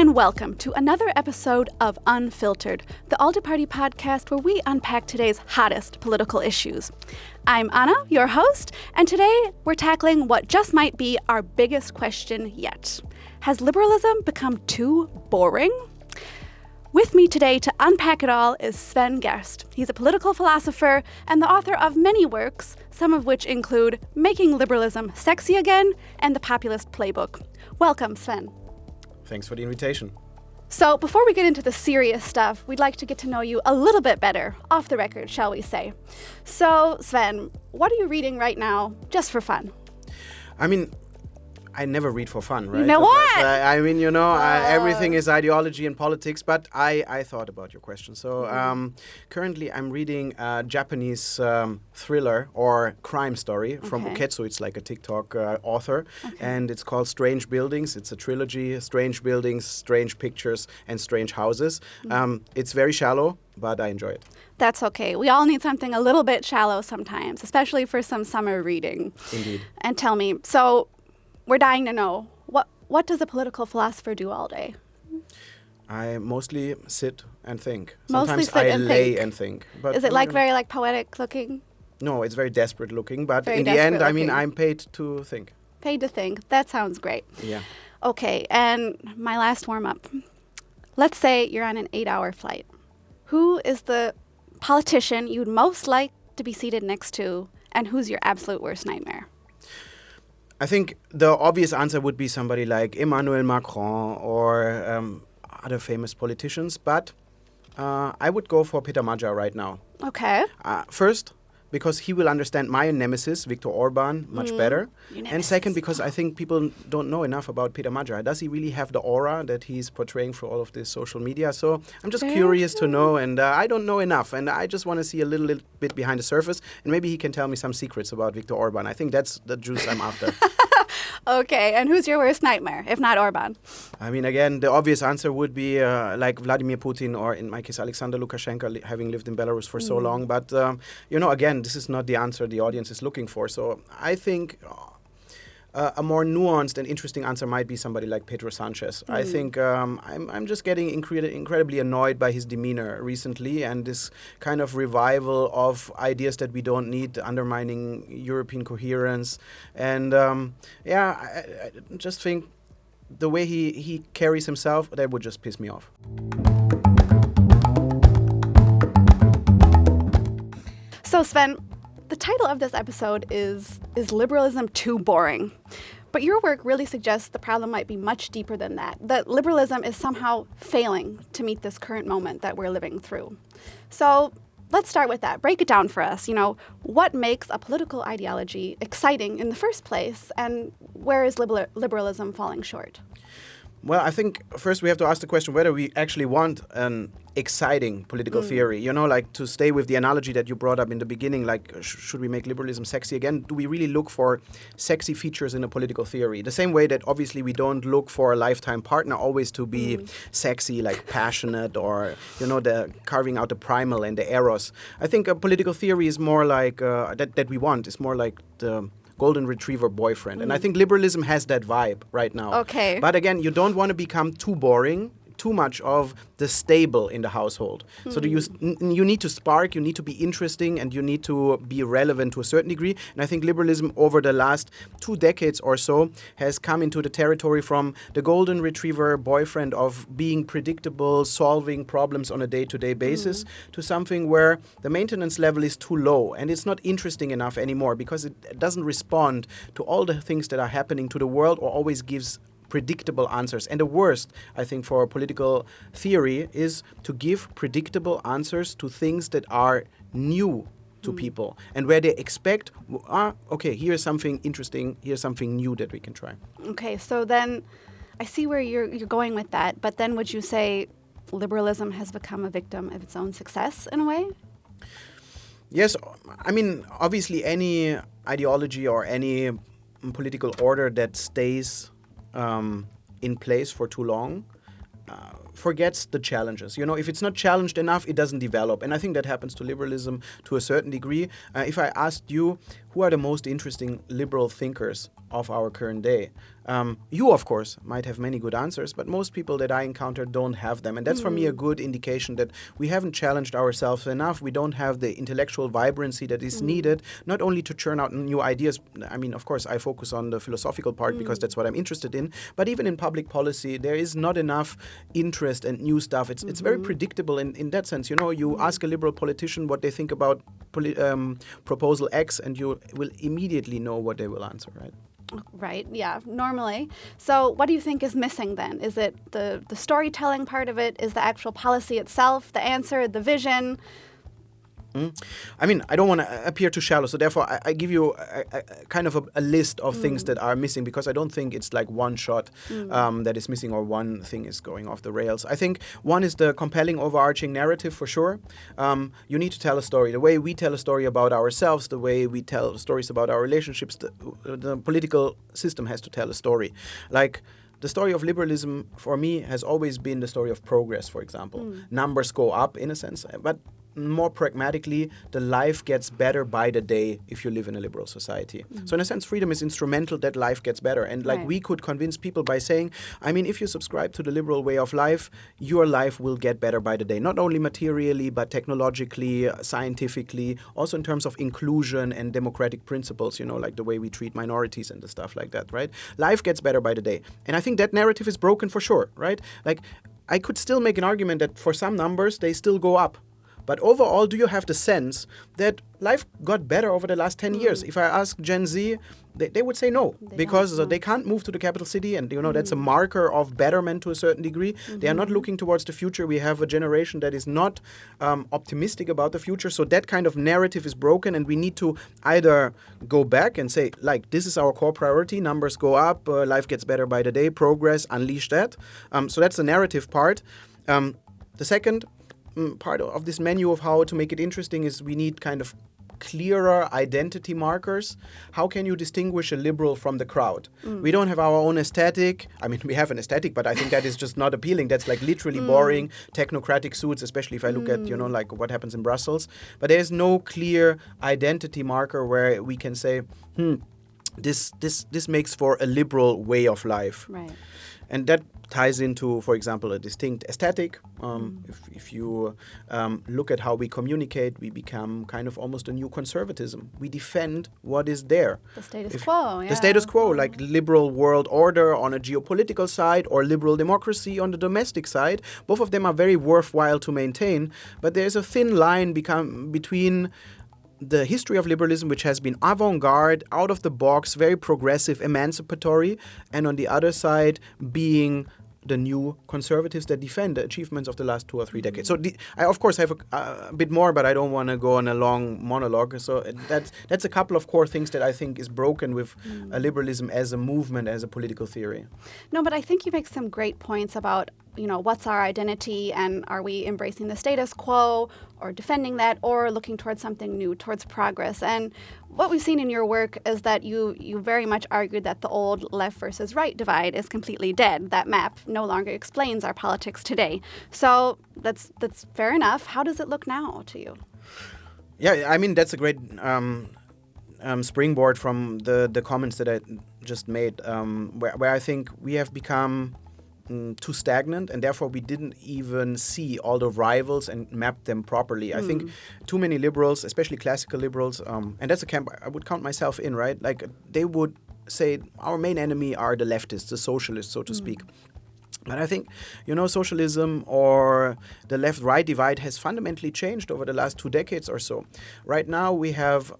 and welcome to another episode of Unfiltered, the ALDE Party podcast where we unpack today's hottest political issues. I'm Anna, your host, and today we're tackling what just might be our biggest question yet. Has liberalism become too boring? With me today to unpack it all is Sven Gerst. He's a political philosopher and the author of many works, some of which include Making Liberalism Sexy Again and the Populist Playbook. Welcome, Sven. Thanks for the invitation. So before we get into the serious stuff, we'd like to get to know you a little bit better, off the record, shall we say. So, Sven, what are you reading right now, just for fun? I never read for fun, right? You know what? Everything is ideology and politics, but I thought about your question. So currently I'm reading a Japanese thriller or crime story from Uketsu. It's like a TikTok author, and it's called Strange Buildings. It's a trilogy, Strange Buildings, Strange Pictures, and Strange Houses. It's very shallow, but I enjoy it. That's okay. We all need something a little bit shallow sometimes, especially for some summer reading. Indeed. And tell me, so we're dying to know, what does a political philosopher do all day? I mostly sit and think. Mostly Sometimes sit I and lay think. and think. But Is it very poetic looking? No, it's very desperate looking. But Very in the end, desperate looking. I'm paid to think. Paid to think. That sounds great. Yeah. Okay, and my last warm-up. Let's say you're on an 8-hour flight. Who is the politician you'd most like to be seated next to, and who's your absolute worst nightmare? I think the obvious answer would be somebody like Emmanuel Macron or other famous politicians, but I would go for Peter Magyar right now. Okay. First, because he will understand my nemesis, Viktor Orban, much better. And second, because I think people don't know enough about Peter Magyar. Does he really have the aura that he's portraying through all of this social media? So I'm just curious to know, and I don't know enough, and I just want to see a little bit behind the surface, and maybe he can tell me some secrets about Viktor Orban. I think that's the juice I'm after. Okay, and who's your worst nightmare, if not Orban? Again, the obvious answer would be like Vladimir Putin or, in my case, Alexander Lukashenko, having lived in Belarus for so long. But, again, this is not the answer the audience is looking for. So I think a more nuanced and interesting answer might be somebody like Pedro Sanchez. I think I'm just getting incredibly annoyed by his demeanor recently and this kind of revival of ideas that we don't need, undermining European coherence. And I just think the way he carries himself, that would just piss me off. So, Sven, the title of this episode is Liberalism Too Boring? But your work really suggests the problem might be much deeper than that liberalism is somehow failing to meet this current moment that we're living through. So let's start with that. Break it down for us. What makes a political ideology exciting in the first place, and where is liberalism falling short? Well, I think first we have to ask the question whether we actually want an exciting political theory. Like to stay with the analogy that you brought up in the beginning, like should we make liberalism sexy again? Do we really look for sexy features in a political theory? The same way that obviously we don't look for a lifetime partner always to be sexy, like passionate or, the carving out the primal and the eros. I think a political theory is more like, that we want, is more like the golden retriever boyfriend. And I think liberalism has that vibe right now. Okay. But again, you don't want to become too boring, too much of the stable in the household. So you need to spark, you need to be interesting, and you need to be relevant to a certain degree. And I think liberalism over the last 2 decades or so has come into the territory from the golden retriever boyfriend of being predictable, solving problems on a day-to-day basis, to something where the maintenance level is too low and it's not interesting enough anymore because it doesn't respond to all the things that are happening to the world or always gives predictable answers. And the worst, I think, for political theory is to give predictable answers to things that are new to people and where they expect, here's something interesting, here's something new that we can try. Okay, so then I see where you're going with that, but then would you say liberalism has become a victim of its own success in a way? Yes, obviously any ideology or any political order that stays in place for too long forgets the challenges. You know, if it's not challenged enough, it doesn't develop. And I think that happens to liberalism to a certain degree. If I asked you, who are the most interesting liberal thinkers of our current day? You, of course, might have many good answers, but most people that I encounter don't have them. And that's for me a good indication that we haven't challenged ourselves enough. We don't have the intellectual vibrancy that is needed, not only to churn out new ideas. I mean, of course, I focus on the philosophical part because that's what I'm interested in. But even in public policy, there is not enough interest and new stuff. It's very predictable in that sense. You know, you ask a liberal politician what they think about proposal X, and you will immediately know what they will answer, right? Right, yeah, normally. So what do you think is missing then? Is it the storytelling part of it? Is the actual policy itself the answer, the vision? I mean, I don't want to appear too shallow, so therefore I give you a kind of a list of things that are missing, because I don't think it's like one shot that is missing or one thing is going off the rails. I think one is the compelling overarching narrative, for sure. You need to tell a story. The way we tell a story about ourselves, the way we tell stories about our relationships, the political system has to tell a story. Like, the story of liberalism, for me, has always been the story of progress, for example. Numbers go up, in a sense, but more pragmatically, the life gets better by the day if you live in a liberal society. So in a sense, freedom is instrumental that life gets better. And like we could convince people by saying, I mean, if you subscribe to the liberal way of life, your life will get better by the day. Not only materially, but technologically, scientifically, also in terms of inclusion and democratic principles, you know, like the way we treat minorities and the stuff like that, right? Life gets better by the day. And I think that narrative is broken for sure, right? Like, I could still make an argument that for some numbers, they still go up. But overall, do you have the sense that life got better over the last 10 years? If I ask Gen Z, they would say no, because they can't move to the capital city, and you know that's a marker of betterment to a certain degree. They are not looking towards the future. We have a generation that is not optimistic about the future, so that kind of narrative is broken, and we need to either go back and say, like, this is our core priority, numbers go up, life gets better by the day, progress, unleash that. So that's the narrative part. The second part of this menu of how to make it interesting is we need kind of clearer identity markers. How can you distinguish a liberal from the crowd? We don't have our own aesthetic. I mean, we have an aesthetic, but I think that is just not appealing. That's like literally boring technocratic suits, especially if I look at, you know, like what happens in Brussels. But there's no clear identity marker where we can say, this makes for a liberal way of life. Right. And that ties into, for example, a distinct aesthetic. If you look at how we communicate, we become kind of almost a new conservatism. We defend what is there. The status quo, yeah. The status quo, like liberal world order on a geopolitical side or liberal democracy on the domestic side. Both of them are very worthwhile to maintain, but there's a thin line between the history of liberalism, which has been avant-garde, out of the box, very progressive, emancipatory, and on the other side being the new conservatives that defend the achievements of the last 2 or 3 decades. So I, of course, have a bit more, but I don't want to go on a long monologue. So that's a couple of core things that I think is broken with liberalism as a movement, as a political theory. No, but I think you make some great points about, you know, what's our identity, and are we embracing the status quo or defending that, or looking towards something new, towards progress. And what we've seen in your work is that you very much argued that the old left versus right divide is completely dead. That map no longer explains our politics today. So that's fair enough. How does it look now to you? Yeah, I mean, that's a great springboard from the comments that I just made, where I think we have become too stagnant, and therefore we didn't even see all the rivals and map them properly. I think too many liberals, especially classical liberals, and that's a camp I would count myself in, right? Like, they would say our main enemy are the leftists, the socialists, so to speak. But I think, you know, socialism or the left-right divide has fundamentally changed over the last 2 decades or so. Right now we have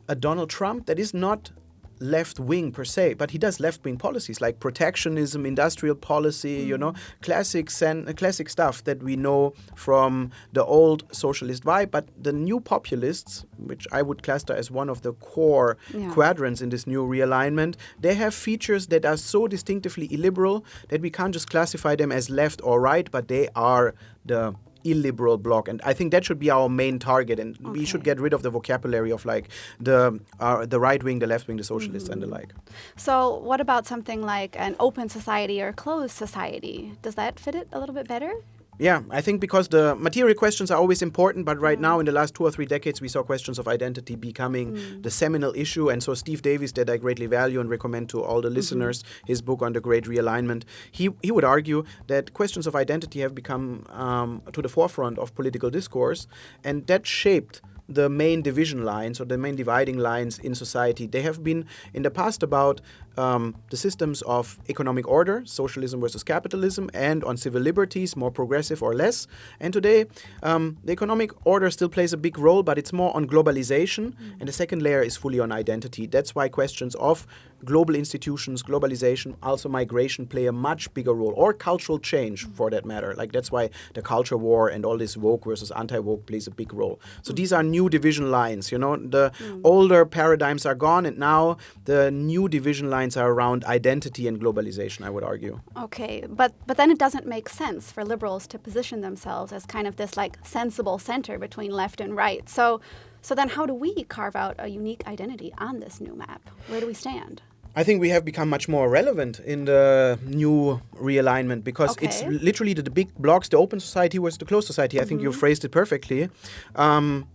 a Donald Trump that is not left-wing per se, but he does left-wing policies like protectionism, industrial policy, you know, classic stuff that we know from the old socialist vibe. But the new populists, which I would cluster as one of the core quadrants in this new realignment, they have features that are so distinctively illiberal that we can't just classify them as left or right, but they are the illiberal bloc. And I think that should be our main target. And we should get rid of the vocabulary of like the right wing, the left wing, the socialists and the like. So what about something like an open society or closed society? Does that fit it a little bit better? Yeah, I think because the material questions are always important, but right now in the last 2 or 3 decades, we saw questions of identity becoming the seminal issue. And so Steve Davies, that I greatly value and recommend to all the listeners, his book on the Great Realignment, he would argue that questions of identity have become to the forefront of political discourse, and that shaped the main division lines or the main dividing lines in society. They have been in the past about the systems of economic order, socialism versus capitalism, and on civil liberties, more progressive or less. And today, the economic order still plays a big role, but it's more on globalization, and the second layer is fully on identity. That's why questions of global institutions, globalization, also migration play a much bigger role, or cultural change for that matter. Like that's why the culture war and all this woke versus anti-woke plays a big role. So these are new division lines, you know, the older paradigms are gone, and now the new division lines are around identity and globalization, I would argue. Okay, but then it doesn't make sense for liberals to position themselves as kind of this like sensible center between left and right. So then how do we carve out a unique identity on this new map? Where do we stand? I think we have become much more relevant in the new realignment because it's literally the big blocks, the open society versus the closed society. I think you phrased it perfectly. And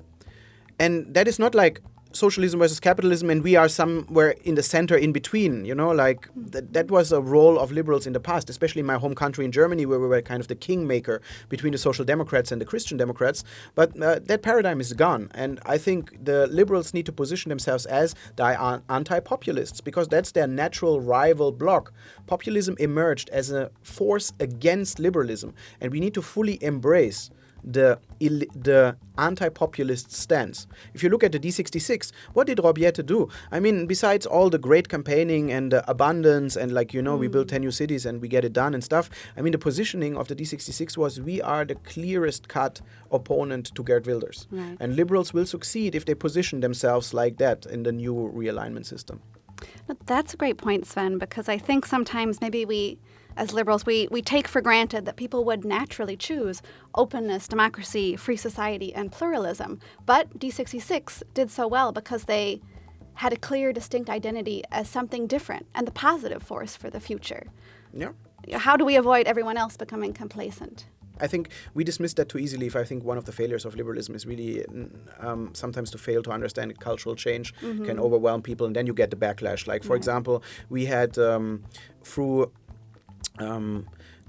that is not like socialism versus capitalism and we are somewhere in the center in between, you know, like that was a role of liberals in the past, especially in my home country in Germany, where we were kind of the kingmaker between the social democrats and the Christian democrats. But that paradigm is gone. And I think the liberals need to position themselves as the anti-populists because that's their natural rival bloc. Populism emerged as a force against liberalism, and we need to fully embrace the anti-populist stance. If you look at the D66, what did Robiette do? I mean, besides all the great campaigning and the abundance and like, you know, we build 10 new cities and we get it done and stuff. I mean, the positioning of the D66 was we are the clearest cut opponent to Geert Wilders. Right. And liberals will succeed if they position themselves like that in the new realignment system. That's a great point, Sven, because I think sometimes maybe we, as liberals, we take for granted that people would naturally choose openness, democracy, free society, and pluralism. But D66 did so well because they had a clear, distinct identity as something different and the positive force for the future. Yeah. How do we avoid everyone else becoming complacent? I think we dismiss that too easily. If I think one of the failures of liberalism is really sometimes to fail to understand cultural change can overwhelm people, and then you get the backlash. Like, for example, we had through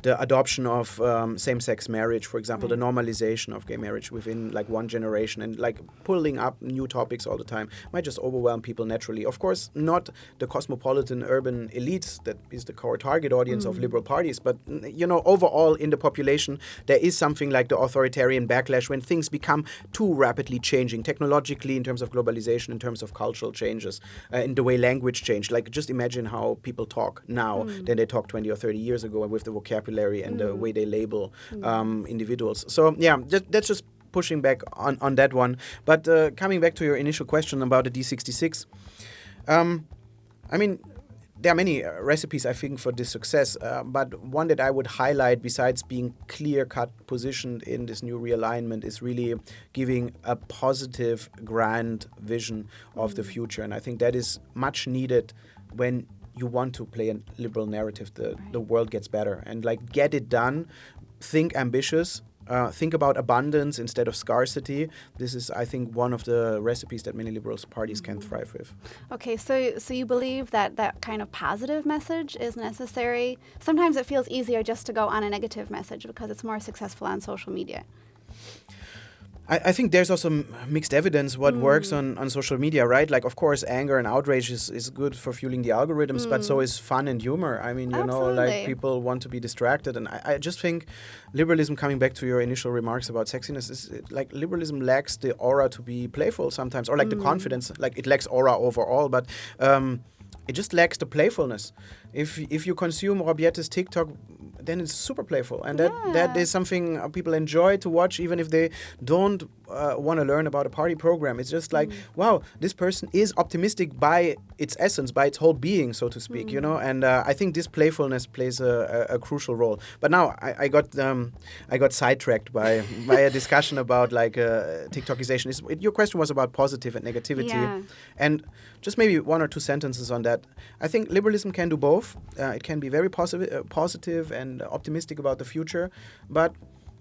the adoption of same-sex marriage, for example, the normalization of gay marriage within like one generation, and like pulling up new topics all the time might just overwhelm people naturally. Of course, not the cosmopolitan urban elites that is the core target audience of liberal parties, but you know, overall in the population, there is something like the authoritarian backlash when things become too rapidly changing, technologically, in terms of globalization, in terms of cultural changes, in the way language changed. Like, just imagine how people talk now than they talked 20 or 30 years ago, and with the vocabulary and the way they label individuals. So yeah, that's just pushing back on that one. But coming back to your initial question about the D66, I mean, there are many recipes, I think, for this success, but one that I would highlight, besides being clear-cut positioned in this new realignment, is really giving a positive, grand vision of the future. And I think that is much needed when you want to play a liberal narrative. The world gets better, and like get it done. Think ambitious. Think about abundance instead of scarcity. This is, I think, one of the recipes that many liberal parties can thrive with. Okay, so you believe that that kind of positive message is necessary? Sometimes it feels easier just to go on a negative message because it's more successful on social media. I think there's also mixed evidence what works on social media, right? Like, of course, anger and outrage is good for fueling the algorithms, but so is fun and humor. I mean, you know, like people want to be distracted. And I just think liberalism, coming back to your initial remarks about sexiness, is like liberalism lacks the aura to be playful sometimes, or like the confidence. Like, it lacks aura overall, but it just lacks the playfulness. If you consume Robiette's TikTok, then it's super playful, and that is something people enjoy to watch, even if they don't want to learn about a party program. It's just like, wow, this person is optimistic by its essence, by its whole being, so to speak, you know. And I think this playfulness plays a crucial role. But now I got sidetracked by a discussion about like TikTokization. Your question was about positive and negativity, and just maybe one or two sentences on that. I think liberalism can do both. It can be very positive and optimistic about the future, but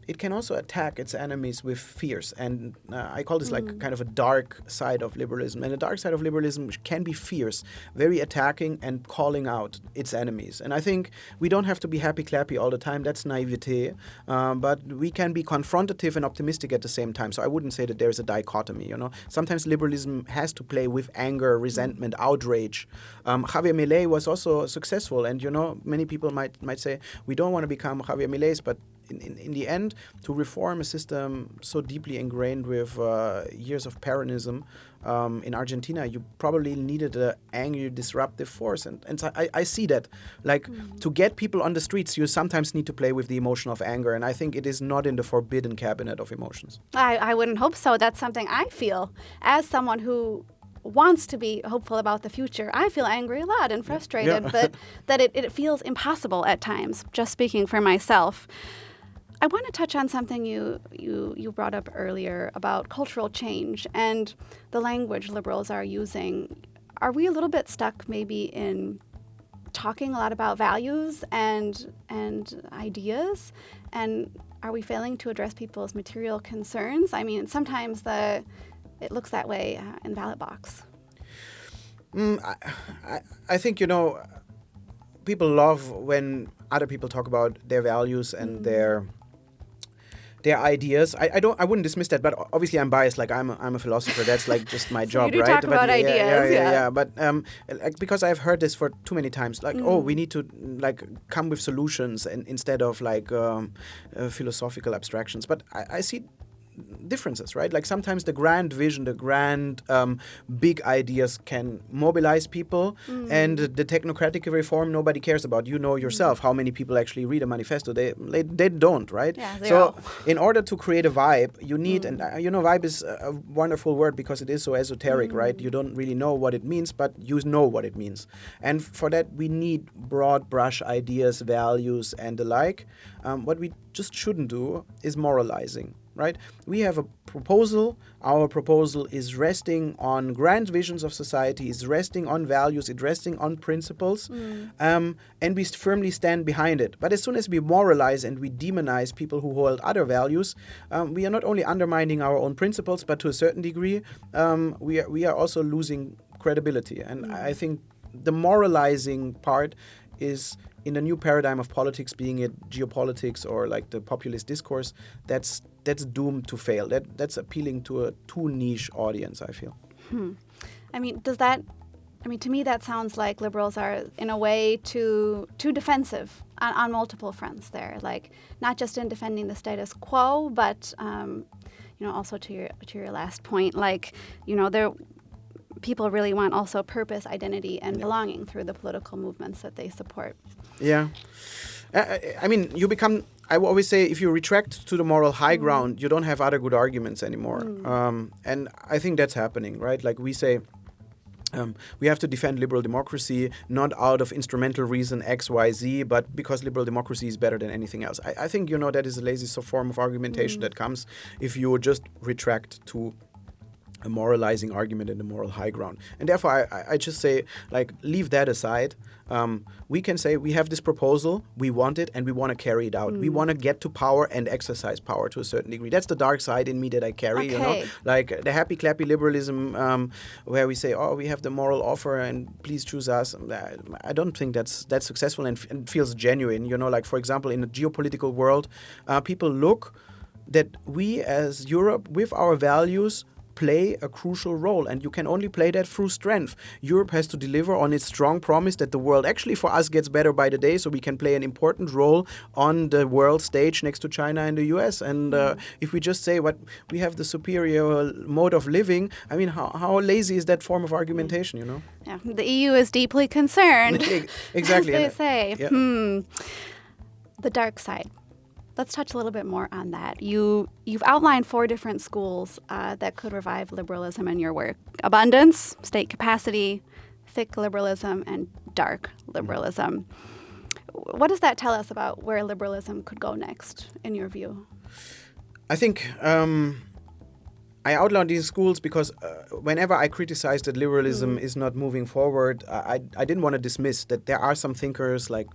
it can also attack its enemies with fears. And I call this like kind of a dark side of liberalism. And the dark side of liberalism can be fierce, very attacking and calling out its enemies. And I think we don't have to be happy-clappy all the time. That's naivete. But we can be confrontative and optimistic at the same time. So I wouldn't say that there's a dichotomy, you know. Sometimes liberalism has to play with anger, resentment, outrage. Javier Milei was also successful. And, you know, many people might say, we don't want to become Javier Milei's, but in the end, to reform a system so deeply ingrained with years of Peronism in Argentina, you probably needed an angry, disruptive force. And so I see that. Like, to get people on the streets, you sometimes need to play with the emotion of anger. And I think it is not in the forbidden cabinet of emotions. I wouldn't hope so. That's something I feel as someone who wants to be hopeful about the future. I feel angry a lot and frustrated, but that it feels impossible at times, just speaking for myself. I want to touch on something you brought up earlier about cultural change and the language liberals are using. Are we a little bit stuck maybe in talking a lot about values and ideas? And are we failing to address people's material concerns? I mean, sometimes it looks that way in ballot box. I think, you know, people love when other people talk about their values and their ideas. I wouldn't dismiss that, but obviously I'm biased. Like I'm a philosopher. That's like just my job, you do right? Talk about ideas, yeah. But like, because I've heard this for too many times. Like, oh, we need to like come with solutions instead of like philosophical abstractions. But I see differences, right? Like sometimes the grand vision, the grand big ideas can mobilize people, and the technocratic reform nobody cares about. You know yourself how many people actually read a manifesto. They don't, right? Yeah, so in order to create a vibe, you need, and you know, vibe is a wonderful word because it is so esoteric, right? You don't really know what it means, but you know what it means. And for that, we need broad brush ideas, values, and the like. What we just shouldn't do is moralizing. Right? We have a proposal. Our proposal is resting on grand visions of society, is resting on values, it's resting on principles, and we firmly stand behind it. But as soon as we moralize and we demonize people who hold other values, we are not only undermining our own principles, but to a certain degree, we are also losing credibility. And I think the moralizing part is, in the new paradigm of politics, being it geopolitics or like the populist discourse, that's doomed to fail. That's appealing to a too niche audience, I feel. I mean, to me that sounds like liberals are in a way too defensive on multiple fronts there. Like not just in defending the status quo, but you know, also to your last point, like, you know, people really want also purpose, identity, and belonging through the political movements that they support. Yeah. I mean, I always say, if you retract to the moral high ground, you don't have other good arguments anymore. And I think that's happening, right? Like we say, we have to defend liberal democracy, not out of instrumental reason X, Y, Z, but because liberal democracy is better than anything else. I think, you know, that is a lazy form of argumentation that comes if you just retract to a moralizing argument in the moral high ground. And therefore, I just say, like, leave that aside. We can say we have this proposal, we want it, and we want to carry it out. We want to get to power and exercise power to a certain degree. That's the dark side in me that I carry, you know. Like the happy, clappy liberalism where we say, oh, we have the moral offer and please choose us. I don't think that's successful and feels genuine, you know. Like, for example, in the geopolitical world, people look that we as Europe, with our values, play a crucial role, and you can only play that through strength. Europe has to deliver on its strong promise that the world actually for us gets better by the day, so we can play an important role on the world stage next to China and the US. And if we just say what we have the superior mode of living, I mean, how lazy is that form of argumentation, you know? Yeah, the EU is deeply concerned. Exactly. As they say. Yeah. The dark side. let's touch a little bit more on that. You've outlined 4 different schools that could revive liberalism in your work: abundance, state capacity, thick liberalism, and dark liberalism. What does that tell us about where liberalism could go next, in your view? I think I outlined these schools because whenever I criticized that liberalism is not moving forward, I didn't want to dismiss that there are some thinkers like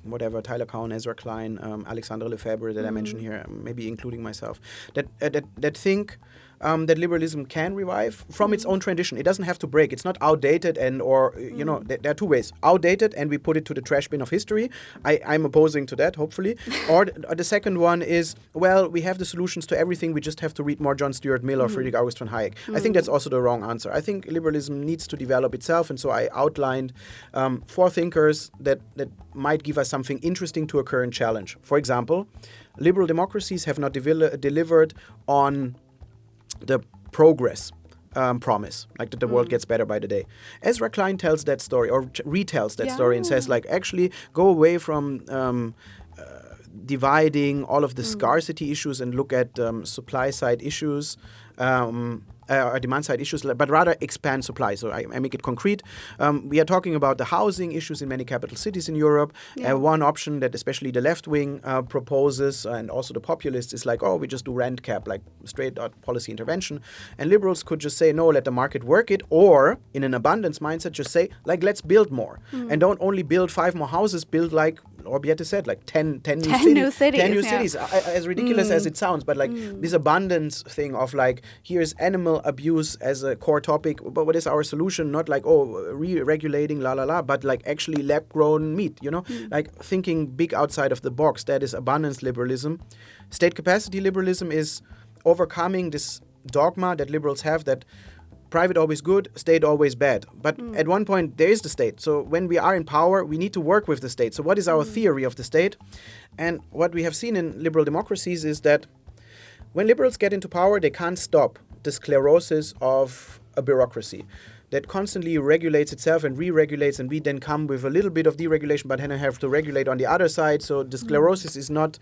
Tyler Cowen, Ezra Klein, Alexandre Lefebvre that I mentioned here, maybe including myself, that think that liberalism can revive from its own tradition. It doesn't have to break. It's not outdated there are 2 ways. Outdated and we put it to the trash bin of history. I'm opposing to that, hopefully. Or the second one is, well, we have the solutions to everything. We just have to read more John Stuart Mill or Friedrich August von Hayek. I think that's also the wrong answer. I think liberalism needs to develop itself. And so I outlined 4 thinkers that might give us something interesting to a current challenge. For example, liberal democracies have not delivered on the progress promise, like that the world gets better by the day. Ezra Klein tells that story or retells that story and says, like, actually go away from dividing all of the scarcity issues and look at supply side issues, or demand side issues, but rather expand supply. So I make it concrete. We are talking about the housing issues in many capital cities in Europe. One option that especially the left wing proposes, and also the populists, is like, we just do rent cap, like straight out policy intervention. And liberals could just say, no, let the market work it, or in an abundance mindset, just say, like, let's build more. And don't only build 5 more houses, build like Orbieta said, like 10 new cities. As ridiculous as it sounds, but like this abundance thing of like, here's animal abuse as a core topic, but what is our solution? Not like, re-regulating, but like actually lab-grown meat, like thinking big outside of the box. That is abundance liberalism. State capacity liberalism is overcoming this dogma that liberals have that private always good, state always bad. But at one point, there is the state. So when we are in power, we need to work with the state. So what is our theory of the state? And what we have seen in liberal democracies is that when liberals get into power, they can't stop the sclerosis of a bureaucracy that constantly regulates itself and re-regulates, and we then come with a little bit of deregulation, but then I have to regulate on the other side. So the sclerosis is not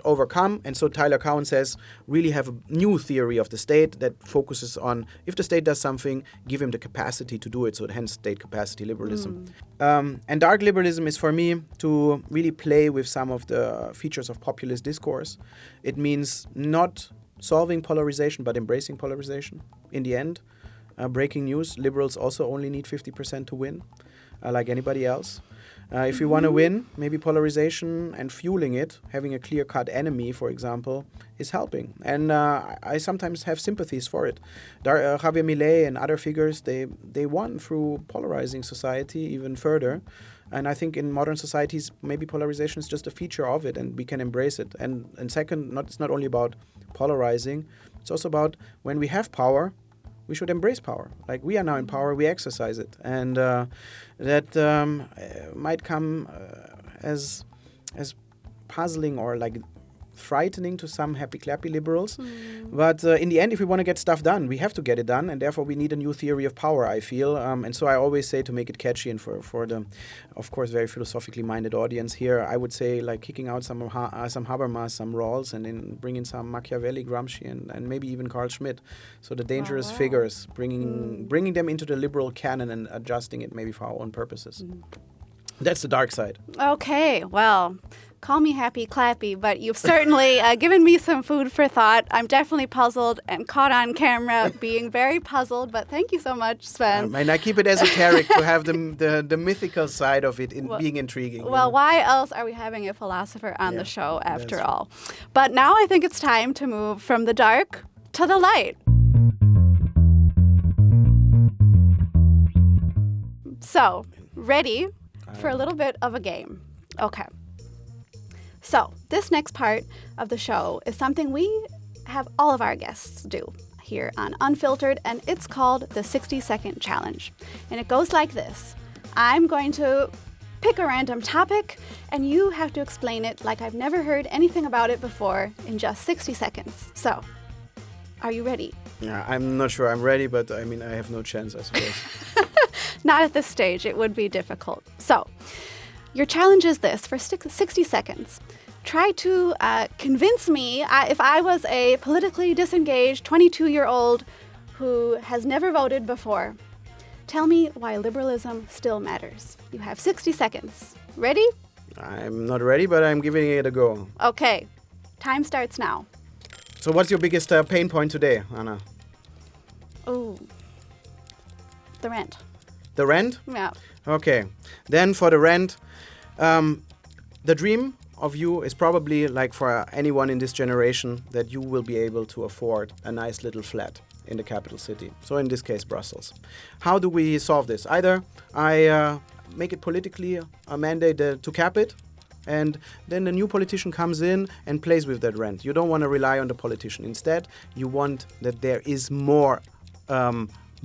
overcome. And so Tyler Cowen says, really have a new theory of the state that focuses on, if the state does something, give him the capacity to do it. So hence state capacity liberalism. And dark liberalism is for me to really play with some of the features of populist discourse. It means not solving polarization, but embracing polarization in the end. Breaking news, liberals also only need 50% to win, like anybody else. If you want to win, maybe polarization and fueling it, having a clear-cut enemy, for example, is helping. And I sometimes have sympathies for it. Javier Milei and other figures, they won through polarizing society even further. And I think in modern societies, maybe polarization is just a feature of it, and we can embrace it. And second, it's not only about polarizing, it's also about when we have power, we should embrace power. Like, we are now in power, we exercise it. And that might come as puzzling or like frightening to some happy-clappy liberals. But in the end, if we want to get stuff done, we have to get it done, and therefore we need a new theory of power, I feel. And so I always say, to make it catchy and for the, of course, very philosophically minded audience here, I would say like kicking out some Habermas, some Rawls, and then bringing some Machiavelli, Gramsci, and maybe even Carl Schmitt. So the dangerous figures, bringing them into the liberal canon and adjusting it maybe for our own purposes. That's the dark side. Okay, well, call me happy clappy, but you've certainly given me some food for thought. I'm definitely puzzled and caught on camera being very puzzled, but thank you so much, Sven. And I keep it esoteric to have the mythical side of it being intriguing. Well, why else are we having a philosopher on the show after all? But now I think it's time to move from the dark to the light. So, ready for a little bit of a game. Okay. So, this next part of the show is something we have all of our guests do here on Unfiltered, and it's called the 60-second challenge. And it goes like this. I'm going to pick a random topic, and you have to explain it like I've never heard anything about it before in just 60 seconds. So, are you ready? Yeah, I'm not sure I'm ready, but I mean, I have no chance, I suppose. Not at this stage. It would be difficult. So, your challenge is this. For 60 seconds, try to convince me if I was a politically disengaged 22-year-old who has never voted before. Tell me why liberalism still matters. You have 60 seconds. Ready? I'm not ready, but I'm giving it a go. Okay. Time starts now. So what's your biggest pain point today, Anna? Oh, the rent. The rent? Yeah. Okay. Then for the rent, the dream of you is probably, like for anyone in this generation, that you will be able to afford a nice little flat in the capital city. So in this case, Brussels. How do we solve this? Either I make it politically a mandate to cap it, and then the new politician comes in and plays with that rent. You don't want to rely on the politician. Instead, you want that there is more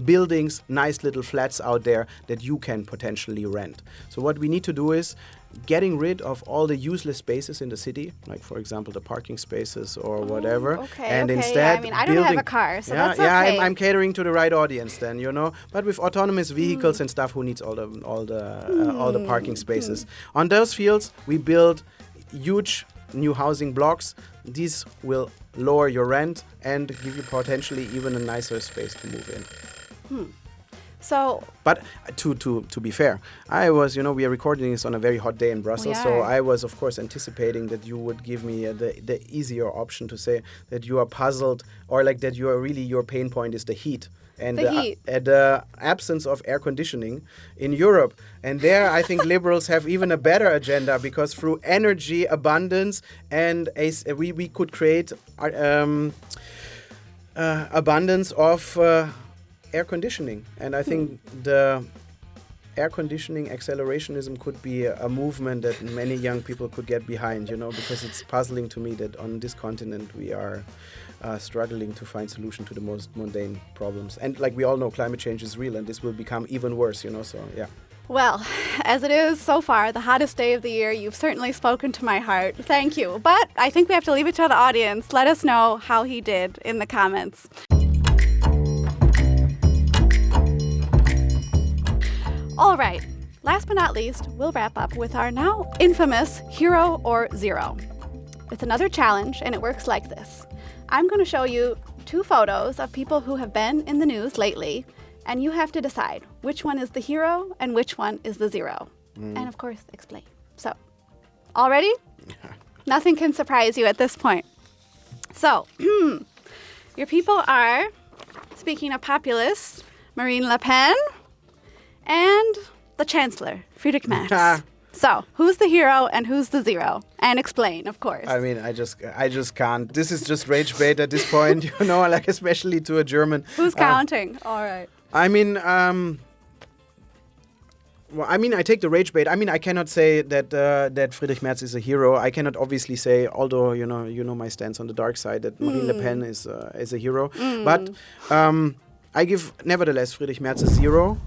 buildings, nice little flats out there that you can potentially rent. So what we need to do is getting rid of all the useless spaces in the city, like for example the parking spaces or whatever. And instead, yeah, I mean, I don't have a car, so that's okay. Yeah, I'm catering to the right audience then, you know. But with autonomous vehicles and stuff, who needs all the parking spaces? On those fields, we build huge new housing blocks. These will lower your rent and give you potentially even a nicer space to move in. So, but to be fair, I was, we are recording this on a very hot day in Brussels, so I was, of course, anticipating that you would give me the easier option to say that you are puzzled, or like that you are really, your pain point is the heat. And the absence of air conditioning in Europe. And there, I think liberals have even a better agenda, because through energy abundance and we could create abundance of air conditioning. And I think the air conditioning accelerationism could be a movement that many young people could get behind, because it's puzzling to me that on this continent we are struggling to find solution to the most mundane problems. And like we all know, climate change is real, and this will become even worse, so yeah. Well, as it is so far the hottest day of the year, you've certainly spoken to my heart. Thank you. But I think we have to leave it to the audience. Let us know how he did in the comments. All right. Last but not least, we'll wrap up with our now infamous Hero or Zero. It's another challenge, and it works like this. I'm going to show you 2 photos of people who have been in the news lately, and you have to decide which one is the hero and which one is the zero. And of course, explain. So, all ready? Nothing can surprise you at this point. So, your people are, speaking of populists, Marine Le Pen and the Chancellor, Friedrich Merz. So, who's the hero and who's the zero? And explain, of course. I mean, I just can't. This is just rage bait at this point, like especially to a German. Who's counting? All right. I mean, I take the rage bait. I mean, I cannot say that Friedrich Merz is a hero. I cannot obviously say, although you know my stance on the dark side, that Marine Le Pen is a hero. But I give nevertheless Friedrich Merz a 0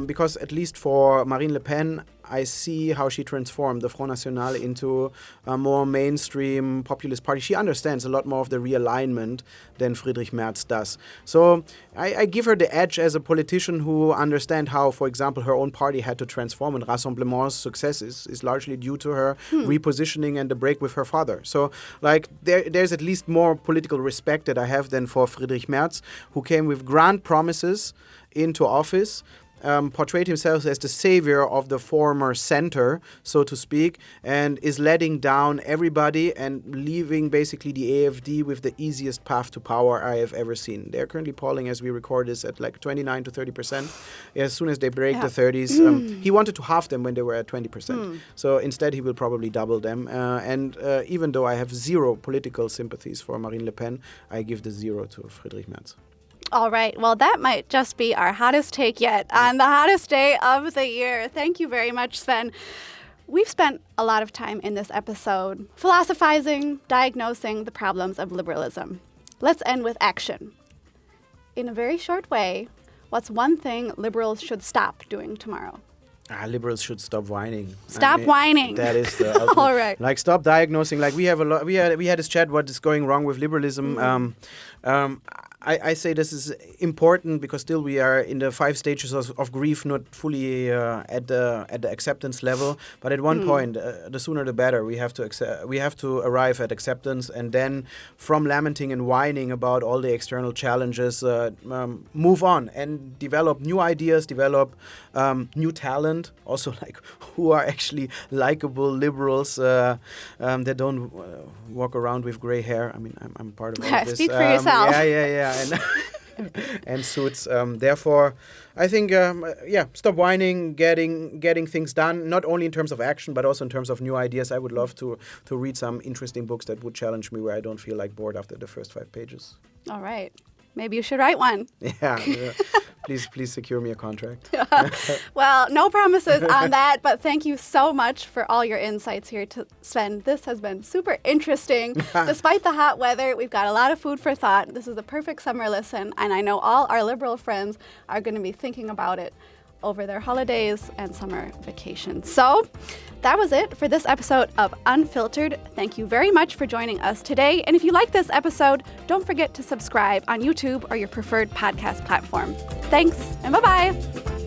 because at least for Marine Le Pen, I see how she transformed the Front National into a more mainstream populist party. She understands a lot more of the realignment than Friedrich Merz does. So I give her the edge as a politician who understands how, for example, her own party had to transform, and Rassemblement's success is largely due to her repositioning and the break with her father. So like there's at least more political respect that I have than for Friedrich Merz, who came with grand promises into office, portrayed himself as the savior of the former center, so to speak, and is letting down everybody and leaving basically the AfD with the easiest path to power I have ever seen. They're currently polling, as we record this, at like 29 to 30%. As soon as they break the 30s, he wanted to halve them when they were at 20%. So instead, he will probably double them. And even though I have 0 political sympathies for Marine Le Pen, I give the 0 to Friedrich Merz. All right. Well, that might just be our hottest take yet on the hottest day of the year. Thank you very much, Sven. We've spent a lot of time in this episode philosophizing, diagnosing the problems of liberalism. Let's end with action. In a very short way, what's one thing liberals should stop doing tomorrow? Liberals should stop whining. Stop whining. That is the ultimate. All right. Like, stop diagnosing. Like, we had this chat. What is going wrong with liberalism? I say this is important because still we are in the 5 stages of grief, not fully at the acceptance level. But at one point, the sooner the better. We have to arrive at acceptance, and then from lamenting and whining about all the external challenges, move on and develop new ideas, develop new talent. Also, like who are actually likable liberals that don't walk around with gray hair. I mean, I'm part of all this. Speak for yourself. Yeah. And suits. Therefore, I think, stop whining, getting things done, not only in terms of action, but also in terms of new ideas. I would love to read some interesting books that would challenge me where I don't feel like bored after the first 5 pages. All right. Maybe you should write one. Yeah. Please secure me a contract. Well, no promises on that, but thank you so much for all your insights here, Sven. This has been super interesting. Despite the hot weather, we've got a lot of food for thought. This is the perfect summer listen, and I know all our liberal friends are going to be thinking about it over their holidays and summer vacations. So that was it for this episode of Unfiltered. Thank you very much for joining us today. And if you like this episode, don't forget to subscribe on YouTube or your preferred podcast platform. Thanks, and bye-bye.